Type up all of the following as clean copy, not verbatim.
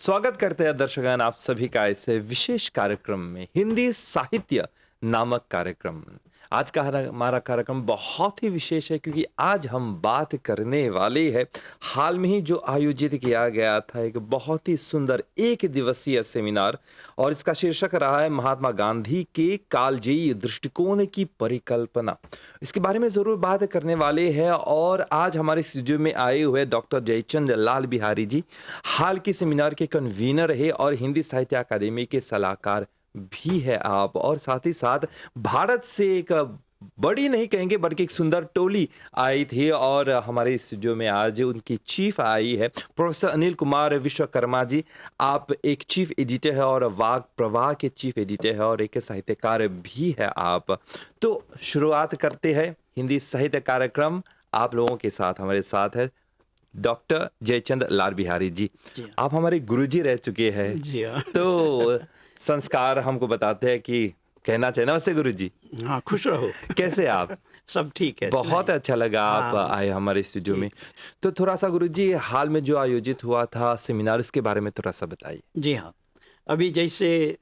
स्वागत करते हैं दर्शकगण आप सभी का ऐसे विशेष कार्यक्रम में हिंदी साहित्य नामक कार्यक्रम। आज का हमारा कार्यक्रम बहुत ही विशेष है क्योंकि आज हम बात करने वाले हैं हाल में ही जो आयोजित किया गया था एक बहुत ही सुंदर एक दिवसीय सेमिनार और इसका शीर्षक रहा है महात्मा गांधी के कालजयी दृष्टिकोण की परिकल्पना। इसके बारे में जरूर बात करने वाले हैं और आज हमारे स्टूडियो में आए हुए डॉक्टर जयचंद लाल बिहारी जी हाल के सेमिनार के कन्वीनर है और हिंदी साहित्य अकादमी के सलाहकार भी है आप, और साथ ही साथ भारत से एक बड़ी नहीं कहेंगे बल्कि एक सुंदर टोली आई थी और हमारे स्टूडियो में आज उनकी चीफ आई है प्रोफेसर अनिल कुमार विश्वकर्मा जी। आप एक चीफ एडिटर है और वाग प्रवाह के चीफ एडिटर है और एक साहित्यकार भी है आप। तो शुरुआत करते हैं हिंदी साहित्य कार्यक्रम। आप लोगों के साथ हमारे साथ है डॉक्टर जयचंद लाल बिहारी जी। आप हमारे गुरुजी रह चुके हैं जी हाँ। तो संस्कार हमको बताते हैं कि कहना चाहिए। नमस्ते गुरुजी। हाँ, खुश रहो। कैसे आप? सब ठीक है। बहुत अच्छा लगा आप हाँ, आए हमारे स्टूडियो में। तो थोड़ा सा गुरुजी हाल में जो आयोजित हुआ था सेमिनार उसके बारे में थोड़ा सा बताइए। जी हाँ। अभी जैसे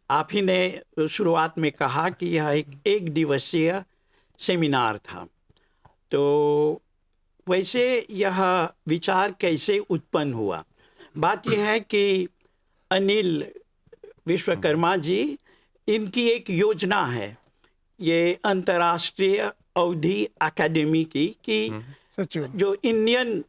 आप ही ने शुरुआत में कहा कि यह एक दिवसीय सेमिनार था, तो वैसे यह विचार कैसे उत्पन्न हुआ। बात यह है कि अनिल विश्वकर्मा जी, इनकी एक योजना है ये अंतर्राष्ट्रीय अवधि अकादमी की कि जो इंडियन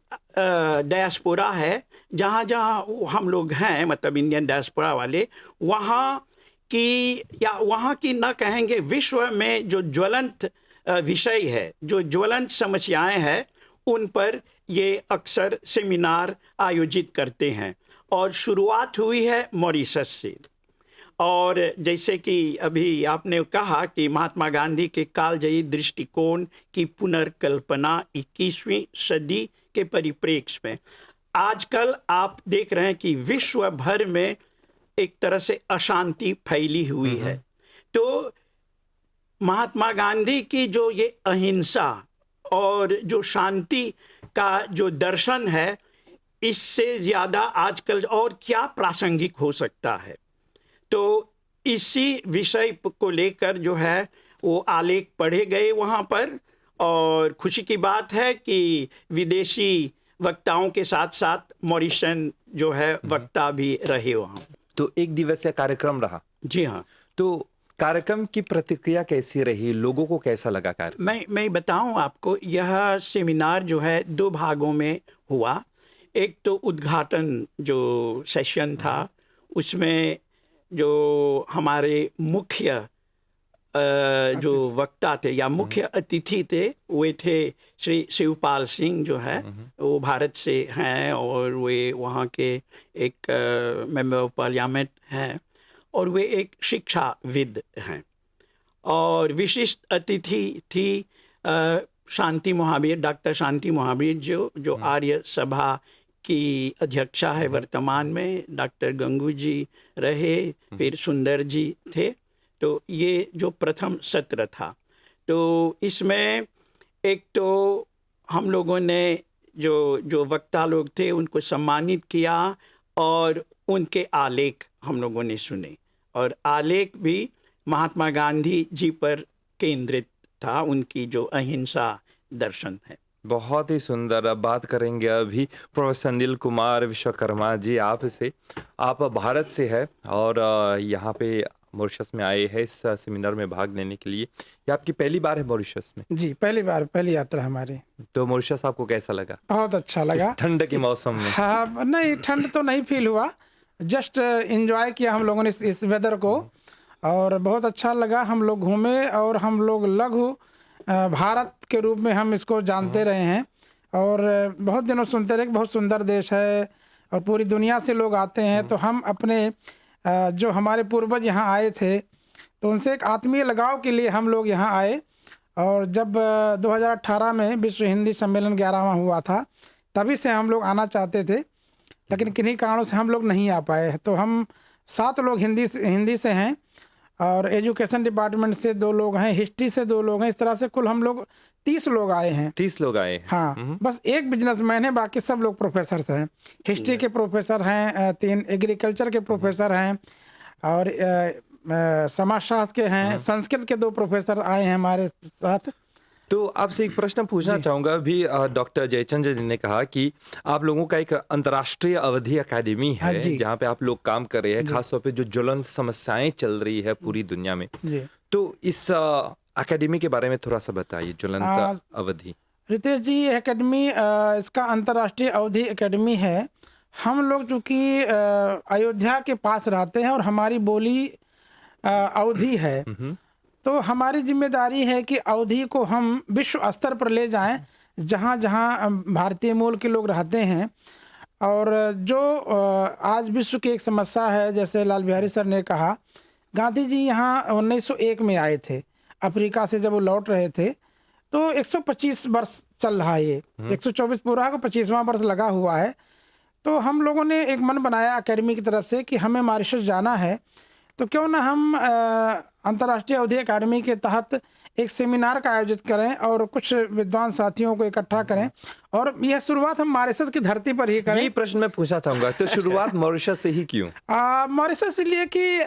डायस्पोरा है, जहाँ जहाँ हम लोग हैं, मतलब इंडियन डायस्पोरा वाले, वहाँ की या वहाँ की न कहेंगे, विश्व में जो ज्वलंत विषय है, जो ज्वलंत समस्याएं हैं, उन पर ये अक्सर सेमिनार आयोजित करते हैं। और शुरुआत हुई है मॉरिशस से। और जैसे कि अभी आपने कहा कि महात्मा गांधी के कालजयी दृष्टिकोण की पुनर्कल्पना 21वीं सदी के परिप्रेक्ष्य में, आजकल आप देख रहे हैं कि विश्व भर में एक तरह से अशांति फैली हुई है। तो महात्मा गांधी की जो ये अहिंसा और जो शांति का जो दर्शन है, इससे ज़्यादा आजकल और क्या प्रासंगिक हो सकता है। तो इसी विषय को लेकर जो है वो आलेख पढ़े गए वहाँ पर, और खुशी की बात है कि विदेशी वक्ताओं के साथ साथ मॉरिशन जो है वक्ता भी रहे वहाँ। तो एक दिवसीय कार्यक्रम रहा। जी हाँ। तो कार्यक्रम की प्रतिक्रिया कैसी रही, लोगों को कैसा लगा कार्यक्रम? मैं बताऊं आपको, यह सेमिनार जो है 2 भागों में हुआ। एक तो उद्घाटन जो सेशन था, उसमें जो हमारे मुख्य जो वक्ता थे या मुख्य अतिथि थे, वे थे श्री शिवपाल सिंह जो है, वो भारत से हैं और वे वहाँ के एक मेंबर ऑफ पार्लियामेंट हैं और वे एक शिक्षाविद हैं। और विशिष्ट अतिथि थी शांति महावीर, डॉक्टर शांति महावीर जो आर्य सभा की अध्यक्षा है वर्तमान में। डॉक्टर गंगू जी रहे, फिर सुंदर जी थे। तो ये जो प्रथम सत्र था, तो इसमें एक तो हम लोगों ने जो वक्ता लोग थे उनको सम्मानित किया और उनके आलेख हम लोगों ने सुने, और आलेख भी महात्मा गांधी जी पर केंद्रित था, उनकी जो अहिंसा दर्शन है। बहुत ही सुंदर। अब बात करेंगे अभी प्रोफेसर अनिल कुमार विश्वकर्मा जी आप से। आप भारत से है और यहाँ पे मॉरिशस में आए हैं इस सेमिनार में भाग लेने के लिए। ये आपकी पहली बार है मॉरिशस में? जी, पहली बार, पहली यात्रा हमारी। तो मॉरिशस आपको कैसा लगा? बहुत अच्छा लगा। इस ठंड के मौसम में? हाँ, नहीं ठंड तो नहीं फील हुआ, जस्ट एंजॉय किया हम लोगों ने इस वेदर को, और बहुत अच्छा लगा। हम लोग घूमे और हम लोग लघु भारत के रूप में हम इसको जानते रहे हैं और बहुत दिनों सुनते रहे कि बहुत सुंदर देश है और पूरी दुनिया से लोग आते हैं। तो हम अपने जो हमारे पूर्वज यहाँ आए थे तो उनसे एक आत्मीय लगाव के लिए हम लोग यहाँ आए। और जब 2018 में विश्व हिंदी सम्मेलन 11वां हुआ था, तभी से हम लोग आना चाहते थे, लेकिन किन्हीं कारणों से हम लोग नहीं आ पाए। तो हम 7 लोग हिंदी से हैं और एजुकेशन डिपार्टमेंट से 2 लोग हैं, हिस्ट्री से 2 लोग हैं। इस तरह से कुल हम लोग 30 लोग आए हैं। 30 लोग आए हैं। हाँ, बस एक बिजनेसमैन है, बाकी सब लोग प्रोफेसर हैं। हिस्ट्री के प्रोफेसर हैं 3, एग्रीकल्चर के प्रोफेसर हैं और समाजशास्त्र के हैं, संस्कृत के 2 प्रोफेसर आए हैं हमारे साथ। तो आपसे एक प्रश्न पूछना चाहूँगा। अभी डॉक्टर जयचंद्र जी ने कहा कि आप लोगों का एक अंतर्राष्ट्रीय अवधि अकेडमी हाँ है जी। जहाँ पे आप लोग काम कर रहे हैं, खासतौर पे जो ज्वलंत समस्याएं चल रही है पूरी दुनिया में। जी तो इस अकेडमी के बारे में थोड़ा सा बताइए, ज्वलंत अवधि। रितेश जी, ये एकेडमी इसका अंतर्राष्ट्रीय अवधि एकेडमी है। हम लोग चूँकि अयोध्या के पास रहते हैं और हमारी बोली अवधि है, तो हमारी जिम्मेदारी है कि अवधि को हम विश्व स्तर पर ले जाएं, जहां जहां भारतीय मूल के लोग रहते हैं। और जो आज विश्व की एक समस्या है, जैसे लाल बिहारी सर ने कहा, गांधी जी यहाँ 1901 में आए थे अफ्रीका से। जब वो लौट रहे थे तो 125 वर्ष चल रहा है, ये 124 पूरा है, 25वां वर्ष लगा हुआ है। तो हम लोगों ने एक मन बनाया अकेडमी की तरफ से कि हमें मॉरिशस जाना है, तो क्यों ना हम अंतर्राष्ट्रीय अवधि अकादमी के तहत एक सेमिनार का आयोजित करें और कुछ विद्वान साथियों को इकट्ठा करें, और यह शुरुआत हम मॉरिशस की धरती पर ही करें। यही प्रश्न मैं पूछना चाहूंगा, तो शुरुआत मॉरिशस से ही क्यों? मॉरिशस इसलिए कि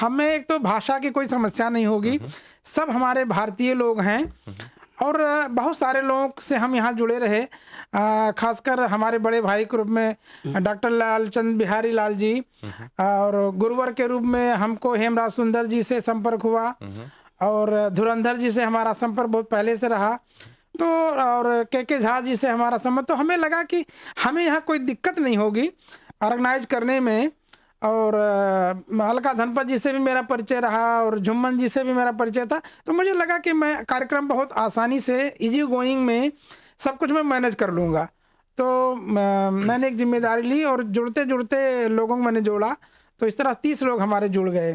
हमें एक तो भाषा की कोई समस्या नहीं होगी, सब हमारे भारतीय लोग हैं और बहुत सारे लोगों से हम यहाँ जुड़े रहे। खासकर हमारे बड़े भाई के रूप में डॉक्टर लालचंद बिहारी लाल जी, और गुरुवर के रूप में हमको हेमराज सुंदर जी से संपर्क हुआ, और धुरंधर जी से हमारा संपर्क बहुत पहले से रहा, तो और के झा जी से हमारा संपर्क। तो हमें लगा कि हमें यहाँ कोई दिक्कत नहीं होगी ऑर्गेनाइज करने में। और अलका धनपत जी से भी मेरा परिचय रहा और झुम्मन जी से भी मेरा परिचय था, तो मुझे लगा कि मैं कार्यक्रम बहुत आसानी से इजी गोइंग में सब कुछ मैं मैनेज कर लूँगा। तो मैंने एक जिम्मेदारी ली और जुड़ते जुड़ते लोगों को मैंने जोड़ा, तो इस तरह 30 लोग हमारे जुड़ गए।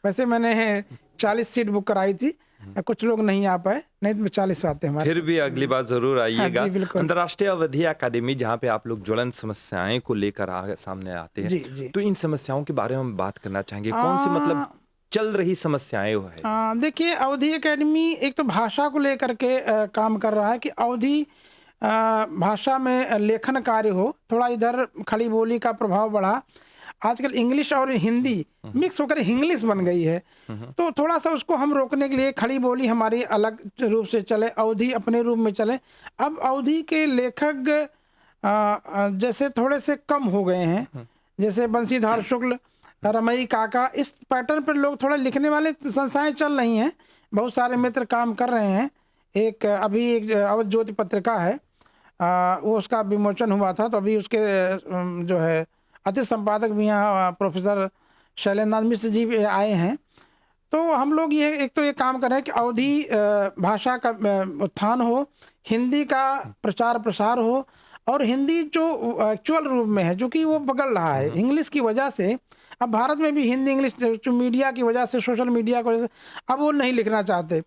वैसे मैंने 40 सीट बुक कराई थी, कुछ लोग नहीं आ पाए, नहीं तो 40 आते हमारे। फिर भी अगली बार जरूर आइएगा। हाँ जी, बिल्कुल। अंतर्राष्ट्रीय अवधि अकादमी, जहाँ पे आप लोग ज्वलंत समस्याएं को लेकर सामने आते हैं। जी जी। तो इन समस्याओं के बारे में हम बात करना चाहेंगे। कौन सी मतलब चल रही समस्याएं वो है? देखिए, अवधि एकेडमी एक तो भाषा को लेकर के काम कर रहा है कि अवधि भाषा में लेखन कार्य हो। थोड़ा इधर खड़ी बोली का प्रभाव बढ़ा, आजकल इंग्लिश और हिंदी मिक्स होकर इंग्लिश बन गई है, तो थोड़ा सा उसको हम रोकने के लिए खड़ी बोली हमारी अलग रूप से चले, अवधि अपने रूप में चले। अब अवधि के लेखक जैसे थोड़े से कम हो गए हैं, जैसे बंशीधर शुक्ल, रमई काका, इस पैटर्न पर लोग थोड़ा लिखने वाले संस्थाएं चल रही हैं, बहुत सारे मित्र काम कर रहे हैं। एक अभी एक अवध ज्योति पत्रिका है, वो उसका विमोचन हुआ था, तो अभी उसके जो है अतिथि संपादक भी यहाँ प्रोफेसर शैलेंद्र मिश्र जी भी आए हैं। तो हम लोग ये एक तो ये काम कर रहे हैं कि अवधि भाषा का उत्थान हो, हिंदी का प्रचार प्रसार हो, और हिंदी जो एक्चुअल रूप में है, जो कि वो बगल रहा है इंग्लिश की वजह से। अब भारत में भी हिंदी इंग्लिश जो मीडिया की वजह से, सोशल मीडिया की वजह से अब वो नहीं लिखना चाहते।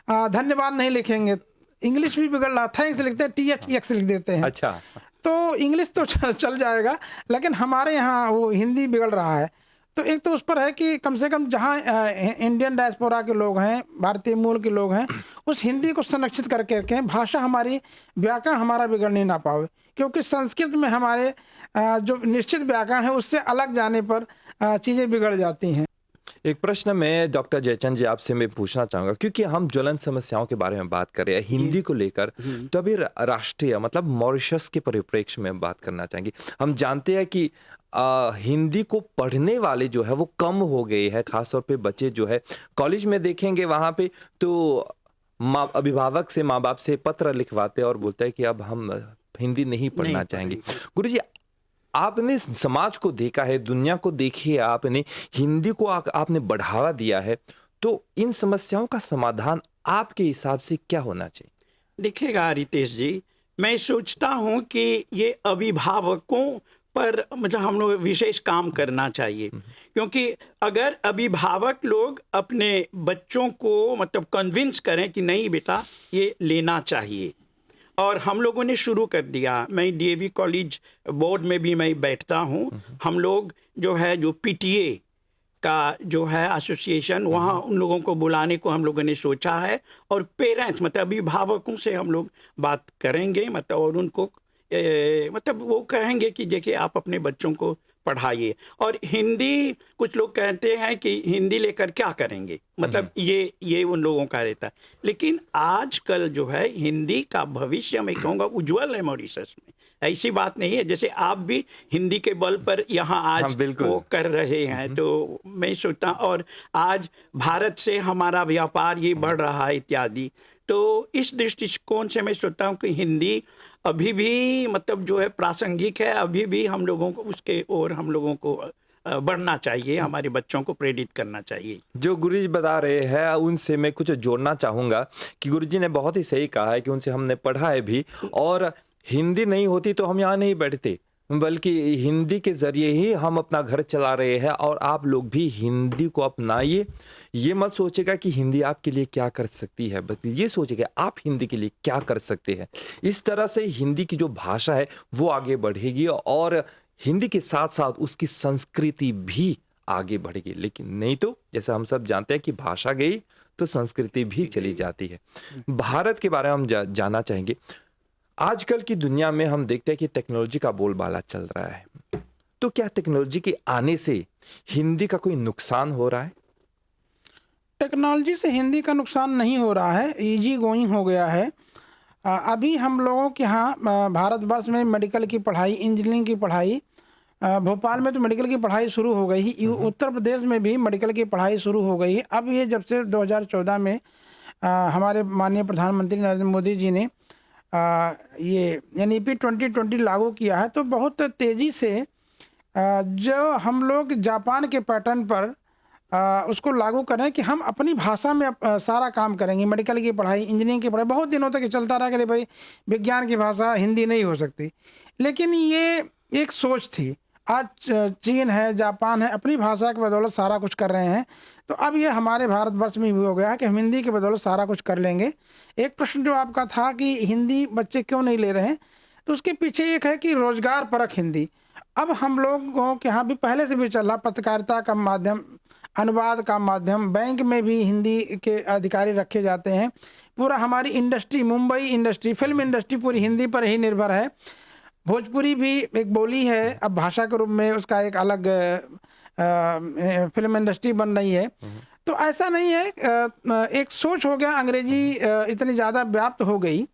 धन्यवाद नहीं लिखेंगे, इंग्लिश भी बिगड़ रहा, थैंक्स लिखते हैं, THX लिख देते हैं। अच्छा, तो इंग्लिश तो चल जाएगा, लेकिन हमारे यहाँ वो हिंदी बिगड़ रहा है। तो एक तो उस पर है कि कम से कम जहाँ इंडियन डायस्पोरा के लोग हैं, भारतीय मूल के लोग हैं, उस हिंदी को संरक्षित करके रखें, भाषा हमारी, व्याकरण हमारा बिगड़ने ना पावे। क्योंकि संस्कृत में हमारे जो निश्चित व्याकरण है उससे अलग जाने पर चीज़ें बिगड़ जाती हैं। एक प्रश्न मैं डॉक्टर जयचंद्र जी आपसे मैं पूछना चाहूंगा, क्योंकि हम ज्वलंत समस्याओं के बारे में बात कर रहे हैं हिंदी को लेकर, तो अभी राष्ट्रीय मतलब मॉरिशस के परिप्रेक्ष्य में बात करना चाहेंगे। हम जानते हैं कि हिंदी को पढ़ने वाले जो है वो कम हो गए हैं, खासतौर पे बच्चे जो है कॉलेज में देखेंगे वहाँ पे तो अभिभावक से, माँ बाप से पत्र लिखवाते और बोलते हैं कि अब हम हिंदी नहीं पढ़ना चाहेंगे। गुरुजी, आपने समाज को देखा है, दुनिया को देखी है, आपने हिंदी को आपने बढ़ावा दिया है, तो इन समस्याओं का समाधान आपके हिसाब से क्या होना चाहिए? देखिएगा रितेश जी, मैं सोचता हूँ कि ये अभिभावकों पर मतलब हम लोग विशेष काम करना चाहिए, क्योंकि अगर अभिभावक लोग अपने बच्चों को मतलब कन्विंस करें कि नहीं बेटा ये लेना चाहिए, और हम लोगों ने शुरू कर दिया। मैं DAV कॉलेज बोर्ड में भी मैं बैठता हूँ। हम लोग जो है जो PTA का जो है एसोसिएशन, वहाँ उन लोगों को बुलाने को हम लोगों ने सोचा है। और पेरेंट्स मतलब अभिभावकों से हम लोग बात करेंगे, मतलब और उनको मतलब वो कहेंगे कि देखिए आप अपने बच्चों को पढ़ाइए। और हिंदी, कुछ लोग कहते हैं कि हिंदी लेकर क्या करेंगे, मतलब ये उन लोगों का रहता है। लेकिन आजकल जो है हिंदी का भविष्य मैं कहूँगा उज्जवल है मॉरिशस में। ऐसी बात नहीं है, जैसे आप भी हिंदी के बल पर यहाँ आज हाँ, बिल्कुल। वो कर रहे हैं, तो मैं सोचता, और आज भारत से हमारा व्यापार ये बढ़ रहा है इत्यादि। तो इस दृष्टिकोण से मैं सोचता हूँ कि हिंदी अभी भी मतलब जो है प्रासंगिक है, अभी भी हम लोगों को उसके ओर हम लोगों को बढ़ना चाहिए, हमारे बच्चों को प्रेरित करना चाहिए। जो गुरुजी बता रहे हैं उनसे मैं कुछ जोड़ना चाहूँगा कि गुरुजी ने बहुत ही सही कहा है कि उनसे हमने पढ़ा है भी, और हिंदी नहीं होती तो हम यहाँ नहीं बैठते, बल्कि हिंदी के ज़रिए ही हम अपना घर चला रहे हैं। और आप लोग भी हिंदी को अपनाइए। ये मत सोचेगा कि हिंदी आपके लिए क्या कर सकती है, बल्कि ये सोचेगा आप हिंदी के लिए क्या कर सकते हैं। इस तरह से हिंदी की जो भाषा है वो आगे बढ़ेगी, और हिंदी के साथ साथ उसकी संस्कृति भी आगे बढ़ेगी। लेकिन नहीं तो जैसे हम सब जानते हैं कि भाषा गई तो संस्कृति भी चली जाती है। भारत के बारे में हम जानना चाहेंगे। आजकल की दुनिया में हम देखते हैं कि टेक्नोलॉजी का बोलबाला चल रहा है, तो क्या टेक्नोलॉजी के आने से हिंदी का कोई नुकसान हो रहा है? टेक्नोलॉजी से हिंदी का नुकसान नहीं हो रहा है, इजी गोइंग हो गया है। अभी हम लोगों के यहाँ भारतवर्ष में मेडिकल की पढ़ाई, इंजीनियरिंग की पढ़ाई, भोपाल में तो मेडिकल की पढ़ाई शुरू हो गई है, उत्तर प्रदेश में भी मेडिकल की पढ़ाई शुरू हो गई है। अब ये जब से 2014 में हमारे माननीय प्रधानमंत्री नरेंद्र मोदी जी ने ये NEP 2020 लागू किया है, तो बहुत तेज़ी से जो हम लोग जापान के पैटर्न पर उसको लागू करें कि हम अपनी भाषा में सारा काम करेंगे। मेडिकल की पढ़ाई, इंजीनियरिंग की पढ़ाई बहुत दिनों तक चलता रहा कि भाई विज्ञान की भाषा हिंदी नहीं हो सकती, लेकिन ये एक सोच थी। आज चीन है, जापान है, अपनी भाषा की बदौलत सारा कुछ कर रहे हैं। तो अब ये हमारे भारतवर्ष में भी हो गया है कि हम हिंदी की बदौलत सारा कुछ कर लेंगे। एक प्रश्न जो आपका था कि हिंदी बच्चे क्यों नहीं ले रहे हैं, तो उसके पीछे एक है कि रोजगार परक हिंदी। अब हम लोगों के यहाँ भी पहले से भी चल रहा, पत्रकारिता का माध्यम, अनुवाद का माध्यम, बैंक में भी हिंदी के अधिकारी रखे जाते हैं। पूरा हमारी industry, Mumbai industry, film industry पूरी हिंदी पर ही निर्भर है। भोजपुरी भी एक बोली है, अब भाषा के रूप में उसका एक अलग फिल्म इंडस्ट्री बन रही है। तो ऐसा नहीं है, एक सोच हो गया, अंग्रेजी इतनी ज़्यादा व्याप्त हो गई,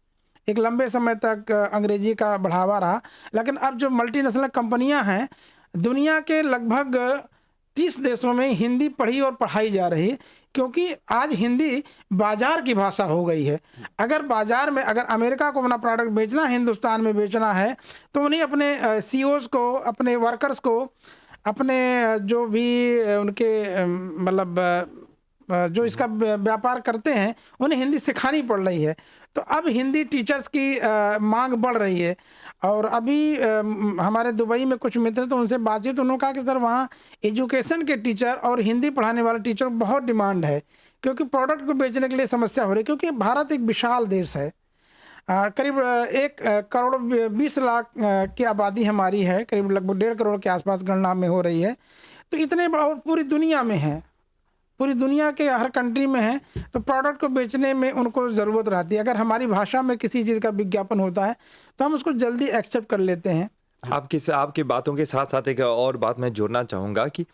एक लंबे समय तक अंग्रेजी का बढ़ावा रहा। लेकिन अब जो मल्टीनेशनल कंपनियां हैं, दुनिया के लगभग 30 देशों में हिंदी पढ़ी और पढ़ाई जा रही है, क्योंकि आज हिंदी बाजार की भाषा हो गई है। अगर बाजार में, अगर अमेरिका को अपना प्रोडक्ट बेचना, हिंदुस्तान में बेचना है, तो उन्हें अपने CEOs को, अपने वर्कर्स को, अपने जो भी उनके मतलब जो इसका व्यापार करते हैं, उन्हें हिंदी सिखानी पड़ रही है। तो अब हिंदी टीचर्स की मांग बढ़ रही है। और अभी हमारे दुबई में कुछ मित्र, तो उनसे बातचीत, उन्होंने कहा कि सर वहाँ एजुकेशन के टीचर और हिंदी पढ़ाने वाले टीचर बहुत डिमांड है, क्योंकि प्रोडक्ट को बेचने के लिए समस्या हो रही है। क्योंकि भारत एक विशाल देश है, करीब 1 करोड़ 20 लाख की आबादी हमारी है, करीब लगभग 1.5 करोड़ के आसपास गणना में हो रही है। तो इतने, और पूरी दुनिया में है, पूरी दुनिया के हर कंट्री में है, तो प्रोडक्ट को बेचने में उनको ज़रूरत रहती है। अगर हमारी भाषा में किसी चीज़ का विज्ञापन होता है तो हम उसको जल्दी एक्सेप्ट कर लेते हैं। आपकी बातों के साथ साथ एक और बात मैं जोड़ना चाहूँगा कि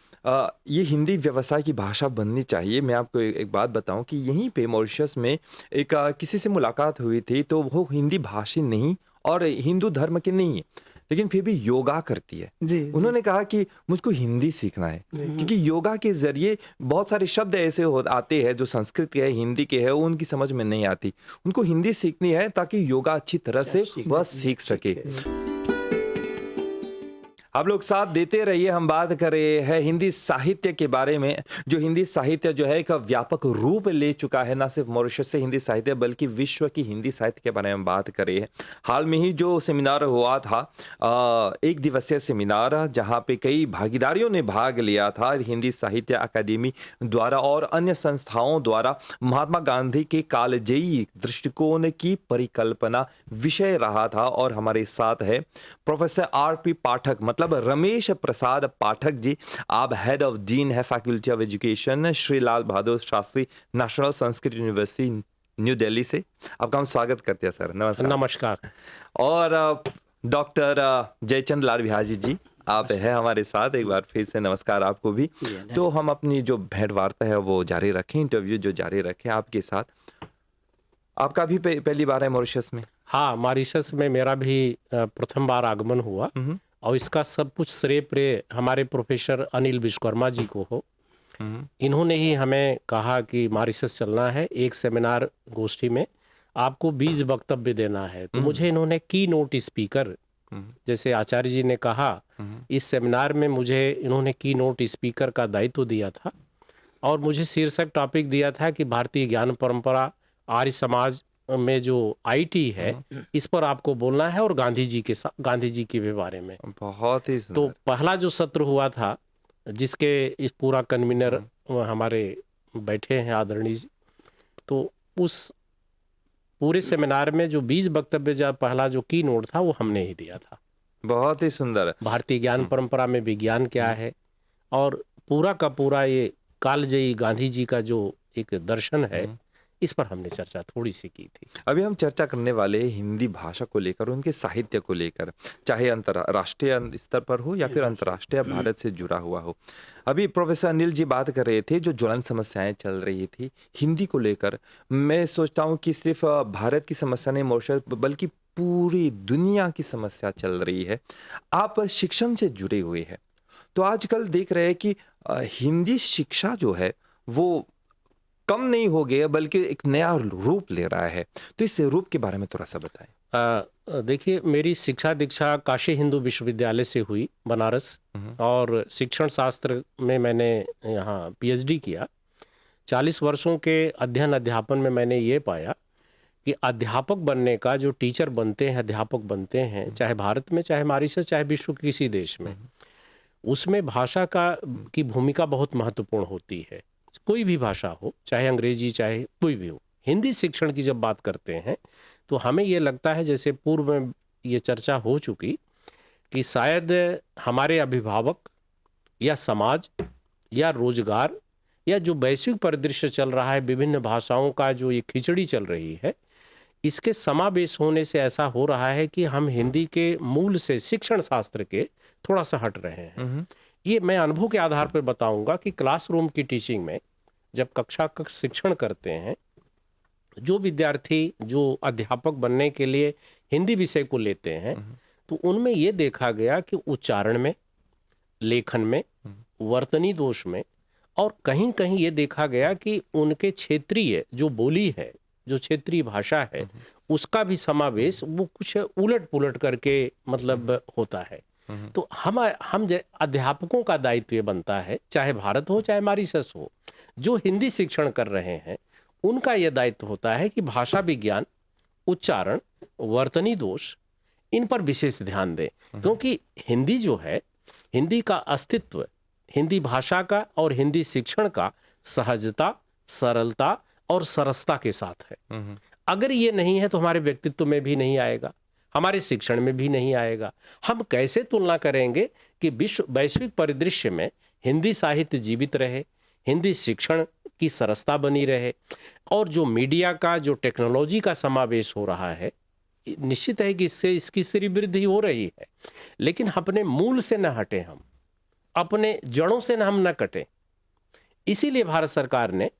ये हिंदी व्यवसाय की भाषा बननी चाहिए। मैं आपको एक बात बताऊं कि यहीं पे मॉरिशस में एक किसी से मुलाकात हुई थी, तो वो हिंदी भाषी नहीं और हिंदू धर्म की नहीं है, लेकिन फिर भी योगा करती है। जी, उन्होंने कहा कि मुझको हिंदी सीखना है, क्योंकि योगा के जरिए बहुत सारे शब्द ऐसे आते हैं जो संस्कृत के है, हिंदी के है, वो उनकी समझ में नहीं आती। उनको हिंदी सीखनी है ताकि योगा अच्छी तरह से वह सीख सके। आप लोग साथ देते रहिए। हम बात कर रहे हैं हिंदी साहित्य के बारे में, जो हिंदी साहित्य जो है एक व्यापक रूप ले चुका है, ना सिर्फ मॉरिशस से हिंदी साहित्य बल्कि विश्व की हिंदी साहित्य के बारे में बात कर रहे हैं। हाल में ही जो सेमिनार हुआ था, 1 दिवसीय सेमिनार, जहां पे कई भागीदारियों ने भाग लिया था, हिंदी साहित्य अकादमी द्वारा और अन्य संस्थाओं द्वारा महात्मा गांधी के कालजयी दृष्टिकोण की परिकल्पना विषय रहा था। और हमारे साथ है प्रोफेसर RP पाठक, मतलब मतलब रमेश प्रसाद पाठक जी, आप हेड ऑफ डीन है faculty of education Shri Lal Bahadur Shastri national Sanskrit university new Delhi से। आपका हम स्वागत करते हैं सर, नमस्कार। नमस्कार। और डॉक्टर जयचंद लाल बिहारी जी, आप है हमारे साथ, एक बार फिर से नमस्कार आपको भी। तो हम अपनी जो भेंट वार्ता है वो जारी रखें, इंटरव्यू जो जारी रखें आपके साथ। आपका भी पहली बार है मॉरिशस में? हाँ, मॉरिशस में मेरा भी प्रथम बार आगमन हुआ और इसका सब कुछ श्रेय प्रेय हमारे प्रोफेसर अनिल विश्वकर्मा जी को हो। इन्होंने ही हमें कहा कि मॉरिशस चलना है, एक सेमिनार गोष्ठी में आपको 20 वक्तव्य देना है। तो मुझे इन्होंने की नोट स्पीकर, जैसे आचार्य जी ने कहा, इस सेमिनार में मुझे इन्होंने की नोट स्पीकर का दायित्व दिया था और मुझे शीर्षक टॉपिक दिया था कि भारतीय ज्ञान परंपरा आर्य समाज में जो आईटी है इस पर आपको बोलना है और गांधी जी के भी बारे में। बहुत ही तो पहला जो सत्र हुआ था, जिसके इस पूरा कन्वीनर हमारे बैठे हैं आदरणीय जी, तो उस पूरे सेमिनार में जो 20 वक्तव्य जो पहला जो की नोट था वो हमने ही दिया था। बहुत ही सुंदर। भारतीय ज्ञान परंपरा में विज्ञान क्या है और पूरा का पूरा ये कालजयी गांधी जी का जो एक दर्शन है, इस पर हमने चर्चा थोड़ी सी की थी। अभी हम चर्चा करने वाले हिंदी भाषा को लेकर, उनके साहित्य को लेकर, चाहे अंतर्राष्ट्रीय स्तर पर हो या फिर अंतर्राष्ट्रीय भारत से जुड़ा हुआ हो। अभी प्रोफेसर अनिल जी बात कर रहे थे जो ज्वलंत समस्याएं चल रही थी हिंदी को लेकर। मैं सोचता हूँ कि सिर्फ भारत की समस्या नहीं मॉरिशस बल्कि पूरी दुनिया की समस्या चल रही है। आप शिक्षण से जुड़े हुए हैं, तो आजकल देख रहे हैं कि हिंदी शिक्षा जो है वो कम नहीं हो गया बल्कि एक नया रूप ले रहा है। तो इस रूप के बारे में थोड़ा सा बताएं। देखिए, मेरी शिक्षा दीक्षा काशी हिंदू विश्वविद्यालय से हुई बनारस, और शिक्षण शास्त्र में मैंने यहाँ पीएचडी किया। 40 वर्षों के अध्ययन अध्यापन में मैंने ये पाया कि अध्यापक बनने का, जो टीचर बनते हैं, अध्यापक बनते हैं, चाहे भारत में, चाहे मॉरिशस, चाहे विश्व के किसी देश में, उसमें भाषा की भूमिका बहुत महत्वपूर्ण होती है। कोई भी भाषा हो, चाहे अंग्रेजी चाहे कोई भी हो। हिंदी शिक्षण की जब बात करते हैं तो हमें ये लगता है, जैसे पूर्व में ये चर्चा हो चुकी, कि शायद हमारे अभिभावक या समाज या रोजगार या जो वैश्विक परिदृश्य चल रहा है, विभिन्न भाषाओं का जो ये खिचड़ी चल रही है, इसके समावेश होने से ऐसा हो रहा है कि हम हिंदी के मूल से, शिक्षण शास्त्र के, थोड़ा सा हट रहे हैं। ये मैं अनुभव के आधार पर बताऊंगा कि क्लासरूम की टीचिंग में जब कक्षा शिक्षण करते हैं, जो विद्यार्थी जो अध्यापक बनने के लिए हिंदी विषय को लेते हैं, तो उनमें ये देखा गया कि उच्चारण में, लेखन में, वर्तनी दोष में, और कहीं कहीं ये देखा गया कि उनके क्षेत्रीय जो बोली है, जो क्षेत्रीय भाषा है, उसका भी समावेश वो कुछ उलट पुलट करके मतलब होता है। तो हम अध्यापकों का दायित्व ये बनता है, चाहे भारत हो चाहे मॉरिशस हो, जो हिंदी शिक्षण कर रहे हैं उनका यह दायित्व होता है कि भाषा विज्ञान, उच्चारण, वर्तनी दोष, इन पर विशेष ध्यान दें। क्योंकि हिंदी जो है, हिंदी का अस्तित्व, हिंदी भाषा का और हिंदी शिक्षण का सहजता, सरलता और सरसता के साथ है। अगर ये नहीं है तो हमारे व्यक्तित्व में भी नहीं आएगा, हमारे शिक्षण में भी नहीं आएगा। हम कैसे तुलना करेंगे कि वैश्विक परिदृश्य में हिंदी साहित्य जीवित रहे, हिंदी शिक्षण की सरसता बनी रहे, और जो मीडिया का, जो टेक्नोलॉजी का समावेश हो रहा है, निश्चित है कि इससे इसकी श्रीवृद्धि हो रही है। लेकिन अपने मूल से न हटे, हम अपने जड़ों से हम न कटें। इसीलिए भारत सरकार ने,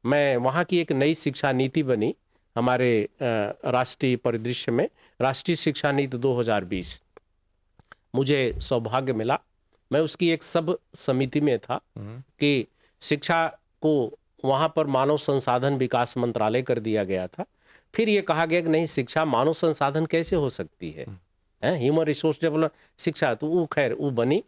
मैं वहाँ की एक नई शिक्षा नीति बनी हमारे राष्ट्रीय परिदृश्य में, राष्ट्रीय शिक्षा नीति 2020, मुझे सौभाग्य मिला, मैं उसकी एक सब समिति में था कि शिक्षा को वहाँ पर मानव संसाधन विकास मंत्रालय कर दिया गया था। फिर ये कहा गया कि नहीं, शिक्षा मानव संसाधन कैसे हो सकती है, ह्यूमन रिसोर्स डेवलपमेंट शिक्षा, तो वो खैर वो बनी।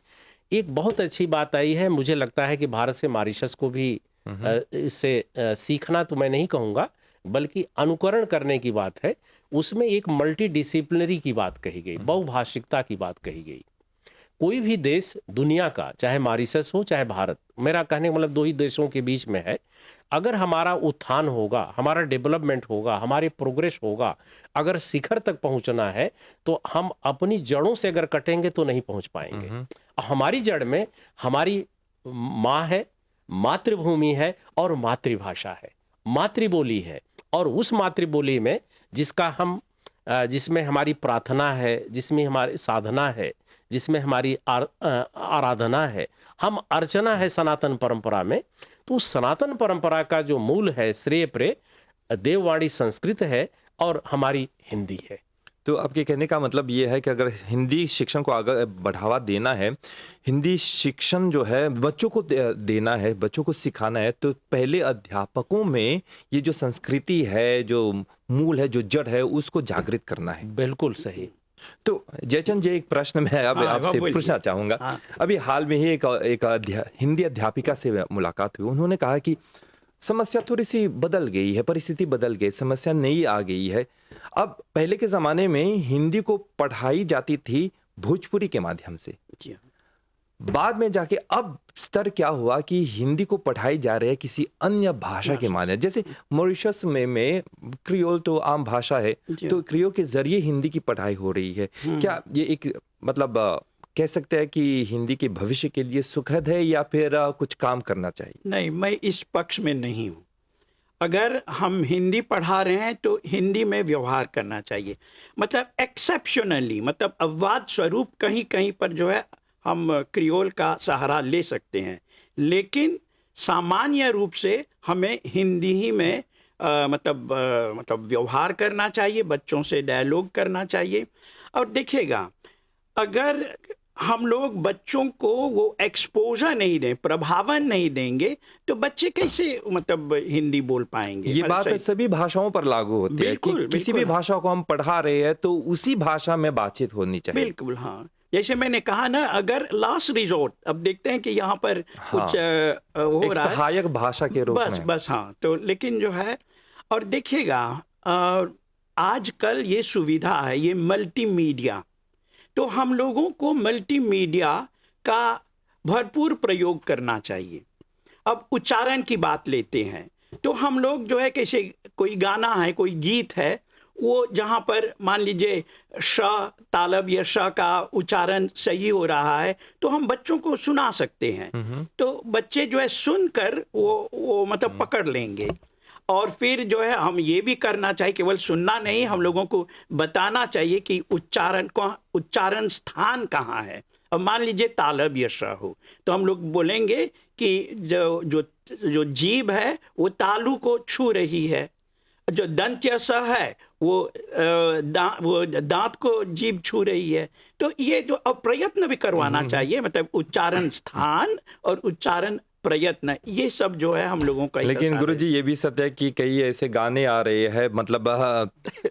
एक बहुत अच्छी बात आई है, मुझे लगता है कि भारत से मॉरिशस को भी इससे सीखना तो मैं नहीं कहूँगा, बल्कि अनुकरण करने की बात है। उसमें एक मल्टी डिसिप्लिनरी की बात कही गई, बहुभाषिकता की बात कही गई। कोई भी देश दुनिया का, चाहे मॉरिशस हो चाहे भारत, मेरा कहने का मतलब दो ही देशों के बीच में है, अगर हमारा उत्थान होगा, हमारा डेवलपमेंट होगा, हमारी प्रोग्रेस होगा, अगर शिखर तक पहुंचना है तो हम अपनी जड़ों से अगर कटेंगे तो नहीं पहुंच पाएंगे। हमारी जड़ में हमारी माँ है, मातृभूमि है और मातृभाषा है, मातृबोली है। और उस मातृबोली में जिसमें हमारी प्रार्थना है, जिसमें हमारी साधना है, जिसमें हमारी आराधना है, हम अर्चना है सनातन परंपरा में, तो उस सनातन परंपरा का जो मूल है, श्रेय प्रेय देववाणी संस्कृत है और हमारी हिंदी है। तो आपके कहने का मतलब ये है कि अगर हिंदी शिक्षण को आगे बढ़ावा देना है, हिंदी शिक्षण जो है बच्चों को देना है, बच्चों को सिखाना है, तो पहले अध्यापकों में ये जो संस्कृति है, जो मूल है, जो जड़ है, उसको जागृत करना है। बिल्कुल सही। तो जयचंद जी, एक प्रश्न मैं अब आपसे पूछना चाहूँगा। अभी हाल में ही एक हिंदी अध्यापिका से मुलाकात हुई। उन्होंने कहा कि समस्या थोड़ी सी बदल गई है, परिस्थिति बदल गई, समस्या नई आ गई है। अब पहले के ज़माने में हिंदी को पढ़ाई जाती थी भोजपुरी के माध्यम से, बाद में जाके अब स्तर क्या हुआ कि हिंदी को पढ़ाई जा रही है किसी अन्य भाषा के माध्यम, जैसे मॉरिशस में क्रियोल तो आम भाषा है, तो क्रियोल के जरिए हिंदी की पढ़ाई हो रही है। क्या ये एक मतलब कह सकते हैं कि हिंदी के भविष्य के लिए सुखद है या फिर कुछ काम करना चाहिए? नहीं, मैं इस पक्ष में नहीं हूँ। अगर हम हिंदी पढ़ा रहे हैं तो हिंदी में व्यवहार करना चाहिए, मतलब एक्सेप्शनली, मतलब अपवाद स्वरूप कहीं कहीं पर जो है हम क्रियोल का सहारा ले सकते हैं, लेकिन सामान्य रूप से हमें हिंदी ही में मतलब व्यवहार करना चाहिए, बच्चों से डायलॉग करना चाहिए। और देखिएगा, अगर हम लोग बच्चों को वो एक्सपोजर नहीं दें, प्रभावन नहीं देंगे, तो बच्चे कैसे मतलब हिंदी बोल पाएंगे? ये बात सभी भाषाओं पर लागू होती है कि किसी भी भाषा को हम पढ़ा रहे हैं तो उसी भाषा में बातचीत होनी चाहिए। बिल्कुल, हाँ। जैसे मैंने कहा ना, अगर लास्ट रिजोर्ट, अब देखते हैं कि यहाँ पर कुछ हो रहा है सहायक भाषा के रूप में, बस हाँ, तो लेकिन जो है, और देखिएगा आजकल ये सुविधा है, ये मल्टीमीडिया, तो हम लोगों को मल्टीमीडिया का भरपूर प्रयोग करना चाहिए। अब उच्चारण की बात लेते हैं तो हम लोग जो है, कैसे कोई गाना है, कोई गीत है, वो जहाँ पर मान लीजिए श तालब या श का उच्चारण सही हो रहा है तो हम बच्चों को सुना सकते हैं, तो बच्चे जो है सुनकर वो मतलब पकड़ लेंगे। और फिर जो है हम ये भी करना चाहिए, केवल सुनना नहीं, हम लोगों को बताना चाहिए कि उच्चारण स्थान कहाँ है। अब मान लीजिए तालब या श हो, तो हम लोग बोलेंगे कि जो जीभ है वो तालू को छू रही है, जो दंत या स है वो दांत को जीभ छू रही है। तो ये जो प्रयत्न भी करवाना चाहिए, मतलब उच्चारण स्थान और उच्चारण प्रयत्न, ये सब जो है हम लोगों का। लेकिन गुरुजी ये भी सत्य है कि कई ऐसे गाने आ रहे हैं, मतलब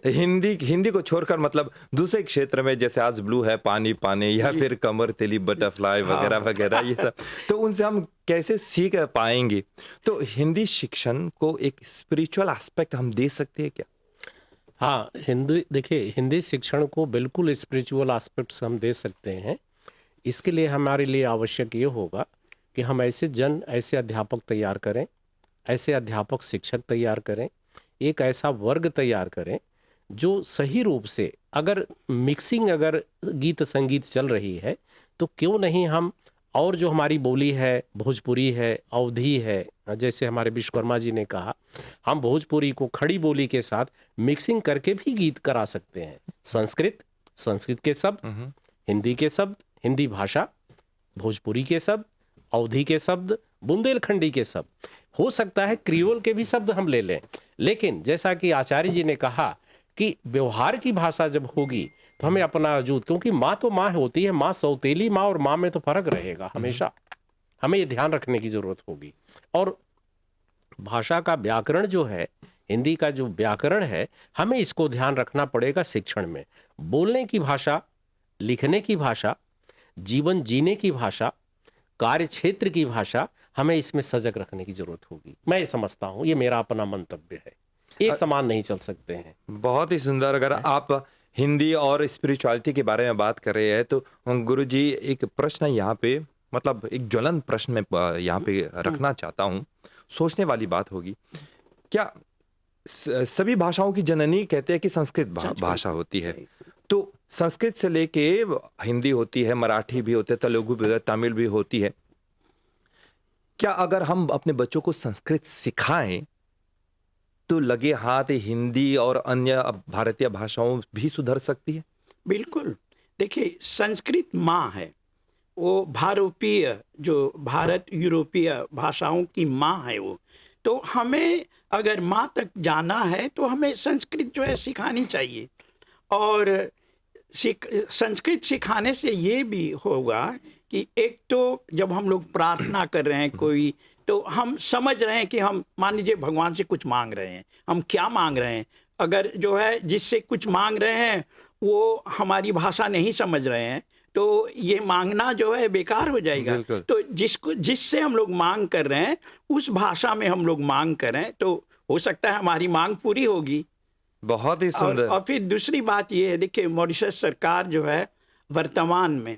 हिंदी को छोड़कर मतलब दूसरे क्षेत्र में, जैसे आज ब्लू है पानी पानी, या फिर कमर तेली बटरफ्लाई वगैरह वगैरह, ये सब, तो उनसे हम कैसे सीख पाएंगे? तो हिंदी शिक्षण को एक स्पिरिचुअल एस्पेक्ट हम दे सकते हैं क्या? हाँ, देखिए, हिंदी शिक्षण को बिल्कुल स्पिरिचुअल एस्पेक्ट्स हम दे सकते हैं। इसके लिए हमारे लिए आवश्यक ये होगा कि हम ऐसे अध्यापक तैयार करें, ऐसे अध्यापक शिक्षक तैयार करें, एक ऐसा वर्ग तैयार करें जो सही रूप से, अगर मिक्सिंग अगर गीत संगीत चल रही है तो क्यों नहीं हम, और जो हमारी बोली है, भोजपुरी है, अवधी है, जैसे हमारे विश्वकर्मा जी ने कहा, हम भोजपुरी को खड़ी बोली के साथ मिक्सिंग करके भी गीत करा सकते हैं। संस्कृत के शब्द, हिंदी के शब्द, हिंदी भाषा, भोजपुरी के शब्द, अवधी के शब्द, बुंदेलखंडी के शब्द, हो सकता है क्रियोल के भी शब्द हम ले लें। लेकिन जैसा कि आचार्य जी ने कहा कि व्यवहार की भाषा जब होगी तो हमें अपना वजूद, क्योंकि माँ तो माँ होती है, माँ सौतेली माँ और माँ में तो फर्क रहेगा हमेशा, हमें ये ध्यान रखने की जरूरत होगी। और भाषा का व्याकरण जो है, हिंदी का जो व्याकरण है, हमें इसको ध्यान रखना पड़ेगा शिक्षण में। बोलने की भाषा, लिखने की भाषा, जीवन जीने की भाषा, कार्य क्षेत्र की भाषा, हमें इसमें सजग रखने की जरूरत होगी। मैं ये समझता हूँ, ये मेरा अपना मंतव्य है, एक समान नहीं चल सकते हैं। बहुत ही सुंदर। अगर आप हिंदी और स्पिरिचुअलिटी के बारे में बात कर रहे हैं तो गुरुजी एक प्रश्न यहाँ पे, मतलब एक ज्वलंत प्रश्न में यहाँ पे रखना चाहता हूँ, सोचने वाली बात होगी। क्या सभी भाषाओं की जननी कहते हैं कि संस्कृत भाषा होती है, तो संस्कृत से लेके हिंदी होती है, मराठी भी होते है, तेलुगु भी, तमिल भी होती है। क्या अगर हम अपने बच्चों को संस्कृत सिखाएं तो लगे हाथ हिंदी और अन्य भारतीय भाषाओं भी सुधर सकती है? बिल्कुल। देखिए, संस्कृत माँ है, वो भारतीय जो भारत यूरोपीय भाषाओं की माँ है वो। तो हमें अगर माँ तक जाना है तो हमें संस्कृत जो है सिखानी चाहिए। और संस्कृत सिखाने से ये भी होगा कि एक तो जब हम लोग प्रार्थना कर रहे हैं कोई, तो हम समझ रहे हैं कि हम मान लीजिए भगवान से कुछ मांग रहे हैं, हम क्या मांग रहे हैं। अगर जो है जिससे कुछ मांग रहे हैं वो हमारी भाषा नहीं समझ रहे हैं तो ये मांगना जो है बेकार हो जाएगा। तो जिससे हम लोग मांग कर रहे हैं उस भाषा में हम लोग मांग करें तो हो सकता है हमारी मांग पूरी होगी। बहुत ही सुंदर। और फिर दूसरी बात ये है, देखिए मॉरिशस सरकार जो है वर्तमान में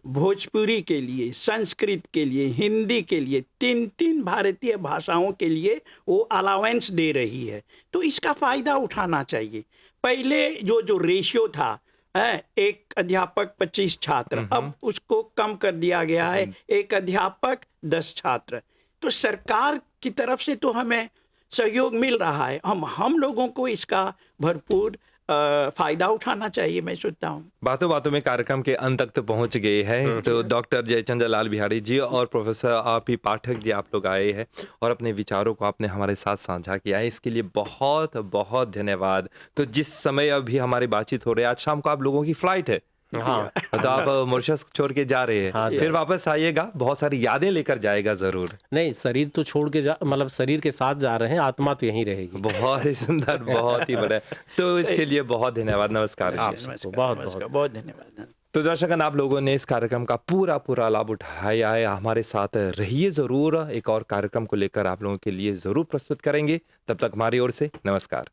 भोजपुरी के लिए, संस्कृत के लिए, हिंदी के लिए, 3 भारतीय भाषाओं के लिए वो अलाउंस दे रही है। तो इसका फ़ायदा उठाना चाहिए। पहले जो रेशियो था, एक अध्यापक 25 छात्र, अब उसको कम कर दिया गया है, एक अध्यापक 10 छात्र। तो सरकार की तरफ से तो हमें सहयोग मिल रहा है, हम लोगों को इसका भरपूर फायदा उठाना चाहिए, मैं सोचता हूँ। बातों बातों में कार्यक्रम के अंत तक तो पहुंच गए हैं। तो डॉक्टर जयचंद्र लाल बिहारी जी और प्रोफेसर आप ही पाठक जी, आप लोग आए हैं और अपने विचारों को आपने हमारे साथ साझा किया है, इसके लिए बहुत बहुत धन्यवाद। तो जिस समय अभी हमारी बातचीत हो रही है, आज शाम को आप लोगों की फ्लाइट है, हाँ, तो आप मॉरिशस छोड़ के जा रहे हैं। हाँ, फिर वापस आइएगा, बहुत सारी यादें लेकर जाएगा जरूर। नहीं, शरीर तो छोड़ के मतलब शरीर के साथ जा रहे हैं, आत्मा तो यहीं रहेगी। बहुत ही सुंदर, बहुत ही बड़ा। तो इसके लिए बहुत धन्यवाद, नमस्कार। आपको बहुत धन्यवाद। तो दर्शकगण, आप लोगों ने इस कार्यक्रम का पूरा लाभ उठाया है, हमारे साथ रहिए जरूर। एक और कार्यक्रम को लेकर आप लोगों के लिए जरूर प्रस्तुत करेंगे। तब तक हमारी ओर से नमस्कार।